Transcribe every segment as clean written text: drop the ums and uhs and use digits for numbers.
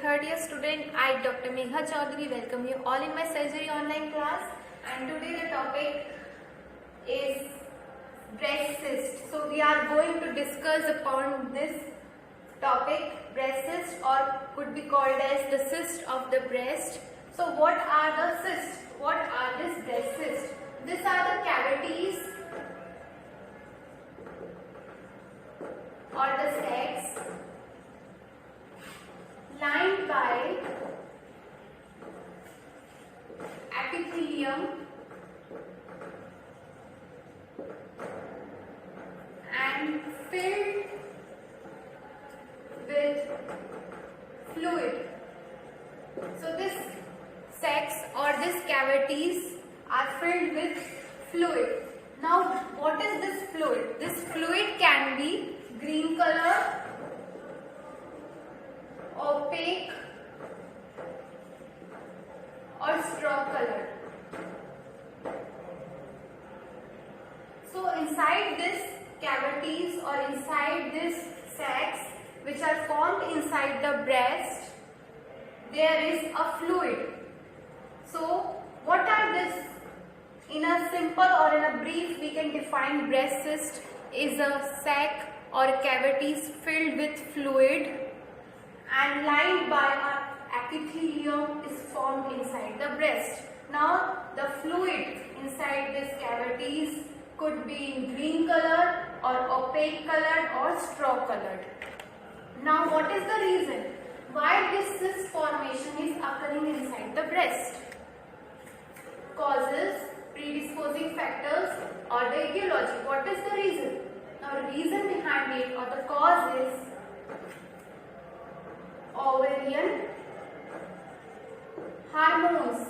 third year student. I, Dr. Megha Chaudhary, welcome you all in my surgery online class. And today the topic is breast cyst. So we are going to discuss upon this topic, breast cyst, or could be called as the cyst of the breast. So what are the cysts? What are these breast cysts? These are the cavities or the sacs lined by epithelium and filled with fluid. So this sacs or these cavities are filled with fluid. Now what is this fluid? This fluid can be green color, opaque or straw color. So inside this cavities or inside this sacs which are formed inside the breast, there is a fluid. So what are this? In a simple or in a brief, we can define breast cyst is a sac or cavities filled with fluid and lined by a epithelium is formed inside the breast. Now the fluid inside these cavities could be in green color or opaque colored or straw colored. Now what is the reason why this cyst formation is occurring inside the breast? Causes, predisposing factors or the etiology. What is the reason? Now the reason behind it or the cause is ovarian hormones.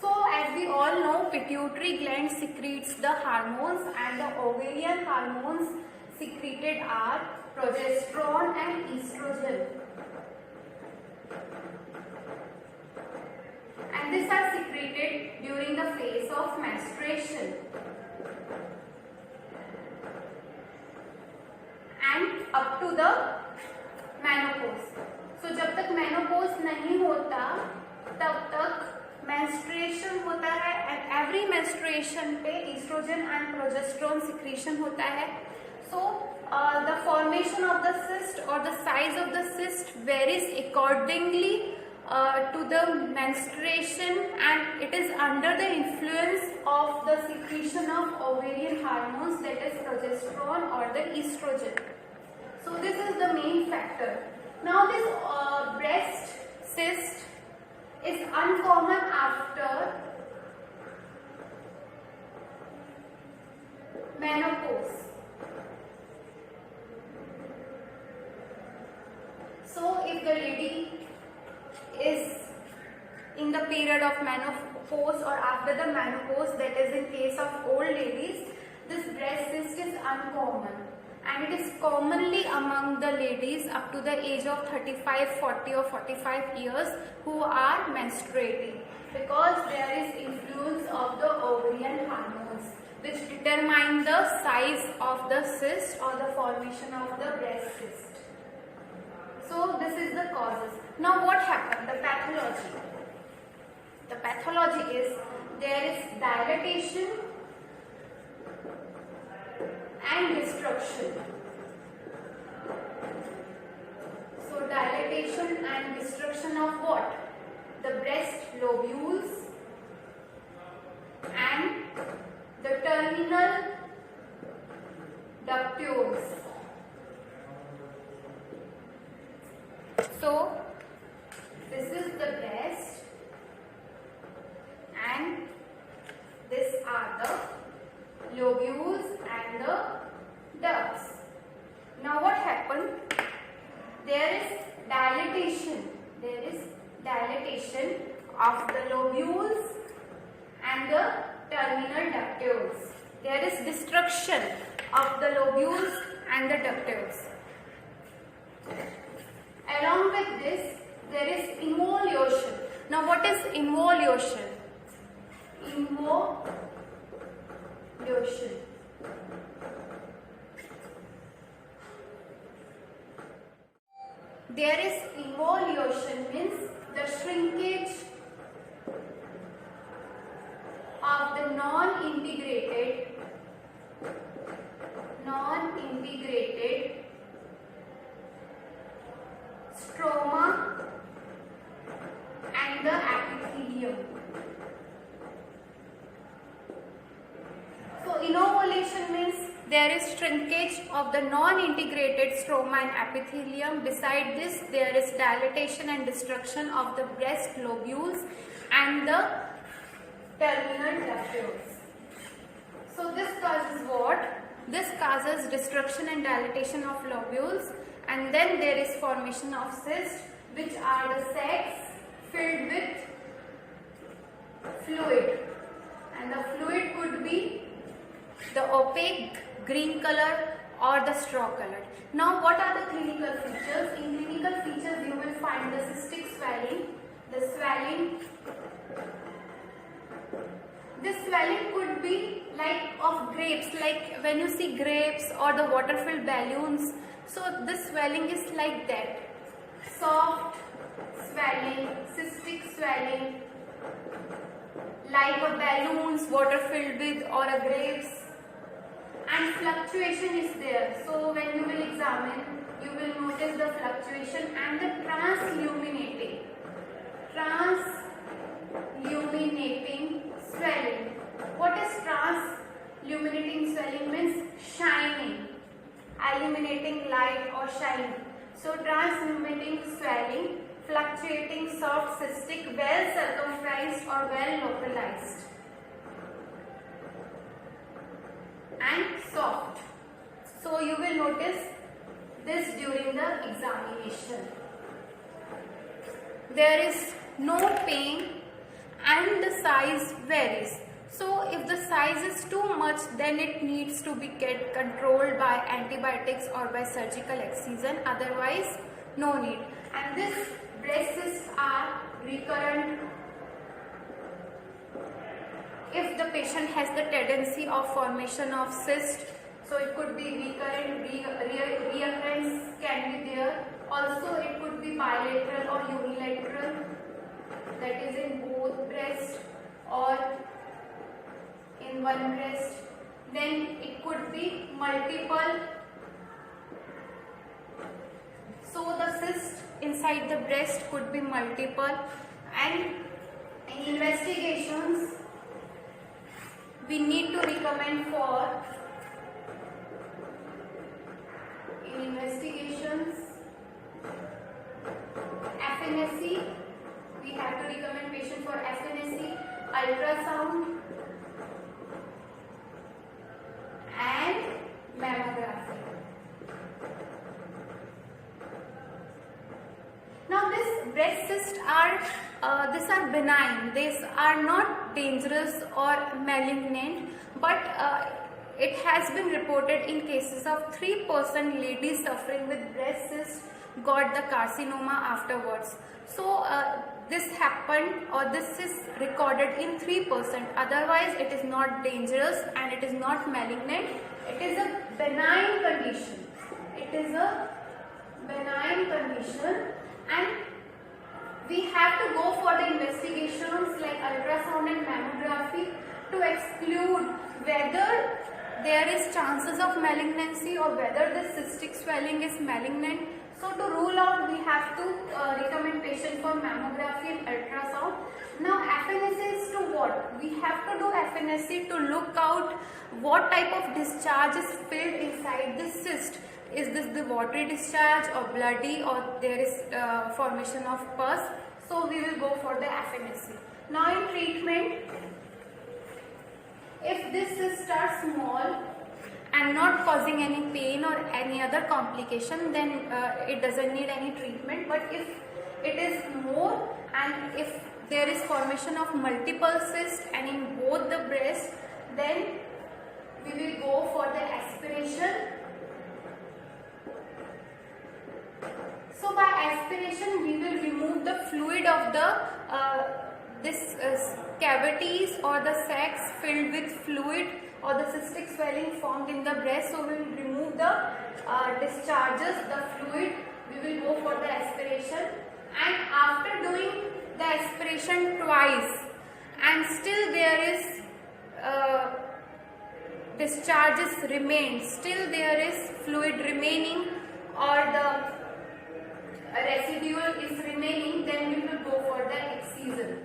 So as we all know, pituitary gland secretes the hormones and the ovarian hormones secreted are progesterone and estrogen. And these are secreted during the phase of menstruation and up to the menopause. So जब तक menopause नहीं होता तब तक menstruation होता है and every menstruation पे estrogen and progesterone secretion होता है. So the formation of the cyst or the size of the cyst varies accordingly to the menstruation, and it is under the influence of the secretion of ovarian hormones, that is progesterone or the estrogen. So this is the main factor. Now this breast cyst is uncommon after menopause. So if the lady is in the period of menopause or after the menopause, that is in case of old ladies, this breast cyst is uncommon and it is commonly among the ladies up to the age of 35, 40 or 45 years who are menstruating, because there is influence of the ovarian hormones which determine the size of the cyst or the formation of the breast cyst. So this is the causes. Now what happened? The pathology. The pathology is there is dilatation and destruction. So dilatation and destruction of what? The breast lobules and the terminal ductules. So this is the breast and these are the lobules and the ducts. Now what happened? There is dilatation. There is dilatation of the lobules and the terminal ductules. There is destruction of the lobules and the ductules. Along with this, there is emoliation. Now what is emoliation? Emoliation. there is evolution, means the shrinkage of the non-integrated stroma and the epithelium. So innovulation means there is shrinkage of the non-integrated stroma and epithelium. Beside this, there is dilatation and destruction of the breast lobules and the terminal tubules. So this causes what? This causes destruction and dilatation of lobules, and then there is formation of cysts, which are the sacs filled with fluid, and the fluid could be the opaque green color or the straw colored. Now what are the clinical features? In clinical features you will find the cystic swelling. The swelling, this swelling could be like of grapes, like when you see grapes or the water filled balloons. So this swelling is like that. Soft swelling, cystic swelling, like a balloons, water filled with, or a grapes. And fluctuation is there. So when you will examine, you will notice the fluctuation and the transluminating swelling. What is transluminating swelling? Means shining, eliminating light or shining. So transluminating swelling, fluctuating, soft, cystic, well circumferenced or well localized, and soft. So you will notice this during the examination. There is no pain and the size varies. So if the size is too much, then it needs to be get controlled by antibiotics or by surgical excision. Otherwise, no need. And these breast cysts are recurrent if the patient has the tendency of formation of cyst. So it could be recurrent, reoccurrence can be there. Also it could be bilateral or unilateral, that is in both breasts or in one breast. Then it could be multiple. So the cyst inside the breast could be multiple, and in investigations we need to recommend for FNSC. We have to recommend patient for FNSC, ultrasound and mammography. Now these breast cysts these are benign. These are not dangerous or malignant, but it has been reported in cases of 3% ladies suffering with breast cysts got the carcinoma afterwards. So this happened, or this is recorded in 3%. Otherwise it is not dangerous and it is not malignant. It is a benign condition. It is a benign condition, and we have to go for the investigations like ultrasound and mammography to exclude whether there is chances of malignancy or whether the cystic swelling is malignant. So to rule out, we have to recommend patient for mammography and ultrasound. Now FNSC is to what? We have to do FNSC to look out what type of discharge is filled inside the cyst. Is this the watery discharge or bloody, or there is formation of pus? So we will go for the FNSC. Now in treatment, if this cyst are small and not causing any pain or any other complication, then it doesn't need any treatment. But if it is more, and if there is formation of multiple cysts and in both the breasts, then we will go for the aspiration. So by aspiration we will remove the fluid of the cavities or the sacs filled with fluid or the cystic swelling formed in the breast. So we will remove the discharges, the fluid we will go for the aspiration, and after doing the aspiration twice and still there is discharges remain, still there is fluid remaining or the residual is remaining, then we will go for the excision.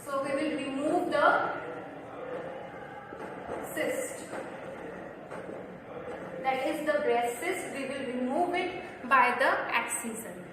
So we will remove the cyst, that is the breast cyst, we will remove it by the excision.